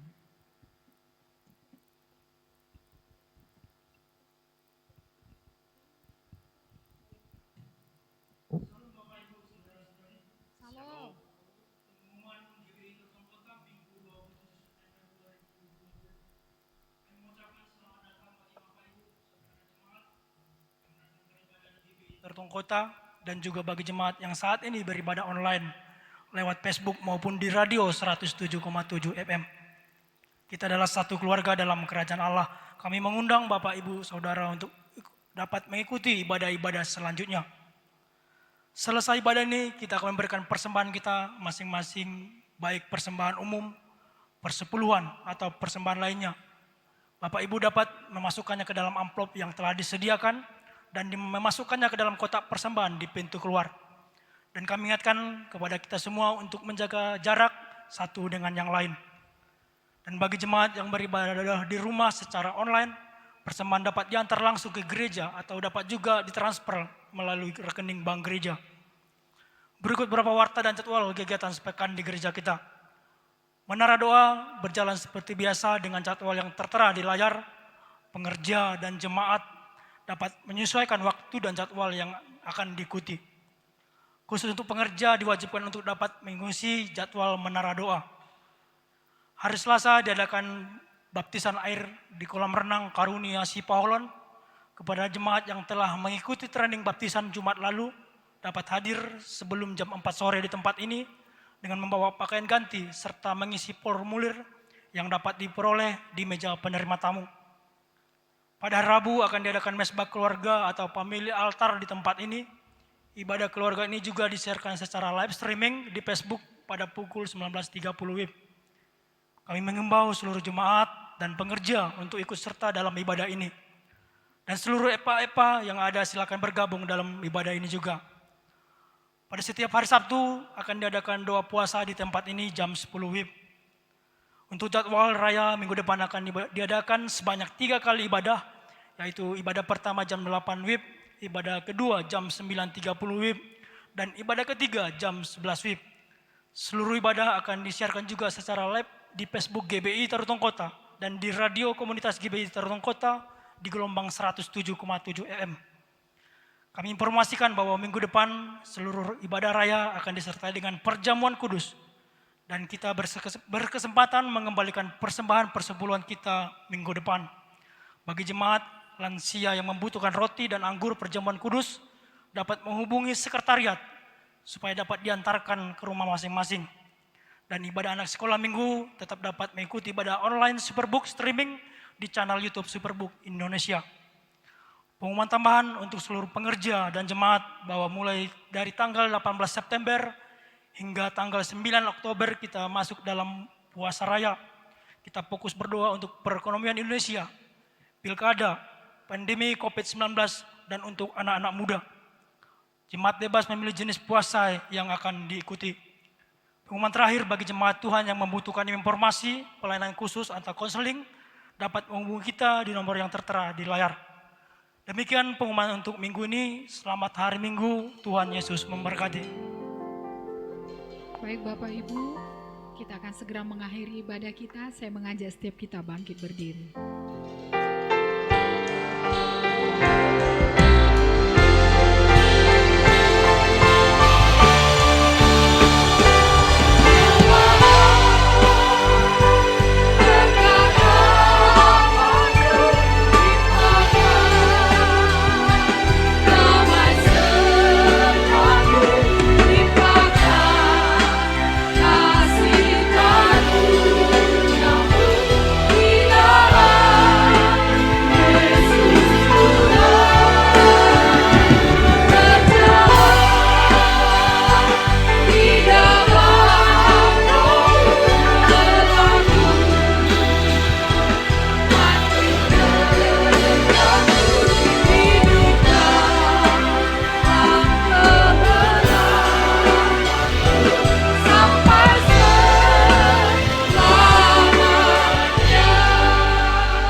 Tertung Kota dan juga bagi jemaat yang saat ini beribadah online lewat Facebook maupun di radio 107,7 FM. Kita adalah satu keluarga dalam kerajaan Allah. Kami mengundang Bapak Ibu Saudara untuk dapat mengikuti ibadah-ibadah selanjutnya. Selesai ibadah ini kita akan memberikan persembahan kita masing-masing, baik persembahan umum, persepuluhan atau persembahan lainnya. Bapak Ibu dapat memasukkannya ke dalam amplop yang telah disediakan dan memasukkannya ke dalam kotak persembahan di pintu keluar. Dan kami ingatkan kepada kita semua untuk menjaga jarak satu dengan yang lain. Dan bagi jemaat yang beribadah di rumah secara online, persembahan dapat diantar langsung ke gereja atau dapat juga ditransfer melalui rekening bank gereja. Berikut beberapa warta dan jadwal kegiatan sepekan di gereja kita. Menara doa berjalan seperti biasa dengan jadwal yang tertera di layar. Pengerja dan jemaat dapat menyesuaikan waktu dan jadwal yang akan diikuti. Khusus untuk pengerja diwajibkan untuk dapat mengisi jadwal menara doa. Hari Selasa diadakan baptisan air di kolam renang Karunia Sipaholon. Kepada jemaat yang telah mengikuti training baptisan Jumat lalu, dapat hadir sebelum jam 4 sore di tempat ini dengan membawa pakaian ganti serta mengisi formulir yang dapat diperoleh di meja penerima tamu. Pada hari Rabu akan diadakan mesbah keluarga atau family altar di tempat ini. Ibadah keluarga ini juga disiarkan secara live streaming di Facebook pada pukul 19.30 WIB. Kami mengimbau seluruh jemaat dan pengerja untuk ikut serta dalam ibadah ini. Dan seluruh EPA-EPA yang ada silakan bergabung dalam ibadah ini juga. Pada setiap hari Sabtu akan diadakan doa puasa di tempat ini jam 10 WIB. Untuk jadwal raya minggu depan akan diadakan sebanyak 3 kali ibadah, yaitu ibadah pertama jam 8 WIB, ibadah kedua jam 9.30 WIB, dan ibadah ketiga jam 11 WIB. Seluruh ibadah akan disiarkan juga secara live di Facebook GBI Tarutong Kota dan di radio komunitas GBI Tarutong Kota di gelombang 107,7 FM. Kami informasikan bahwa minggu depan seluruh ibadah raya akan disertai dengan perjamuan kudus. Dan kita berkesempatan mengembalikan persembahan persepuluhan kita minggu depan. Bagi jemaat lansia yang membutuhkan roti dan anggur perjamuan kudus, dapat menghubungi sekretariat supaya dapat diantarkan ke rumah masing-masing. Dan ibadah anak sekolah minggu tetap dapat mengikuti ibadah online Superbook streaming di channel YouTube Superbook Indonesia. Pengumuman tambahan untuk seluruh pengerja dan jemaat bahwa mulai dari tanggal 18 September hingga tanggal 9 Oktober kita masuk dalam puasa raya. Kita fokus berdoa untuk perekonomian Indonesia, pilkada, pandemi COVID-19, dan untuk anak-anak muda. Jemaat bebas memilih jenis puasa yang akan diikuti. Pengumuman terakhir bagi jemaat Tuhan yang membutuhkan informasi, pelayanan khusus atau konseling, dapat menghubungi kita di nomor yang tertera di layar. Demikian pengumuman untuk minggu ini. Selamat hari Minggu, Tuhan Yesus memberkati. Baik Bapak Ibu, kita akan segera mengakhiri ibadah kita. Saya mengajak setiap kita bangkit berdiri.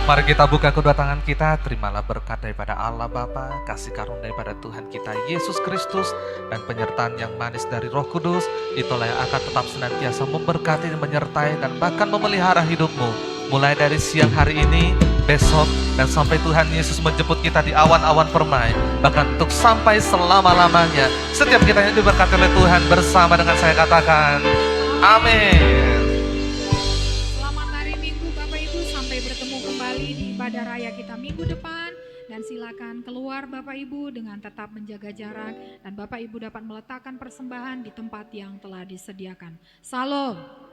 Mari kita buka kedua tangan kita, terimalah berkat daripada Allah Bapa, kasih karunia daripada Tuhan kita Yesus Kristus, dan penyertaan yang manis dari Roh Kudus. Itulah yang akan tetap senantiasa memberkati, menyertai, dan bahkan memelihara hidupmu. Mulai dari siang hari ini, besok, dan sampai Tuhan Yesus menjemput kita di awan-awan permai. Bahkan untuk sampai selama-lamanya. Setiap kita yang diberkati oleh Tuhan bersama dengan saya katakan, amin. Di ibadah raya kita minggu depan, dan silakan keluar Bapak Ibu dengan tetap menjaga jarak, dan Bapak Ibu dapat meletakkan persembahan di tempat yang telah disediakan. Salam.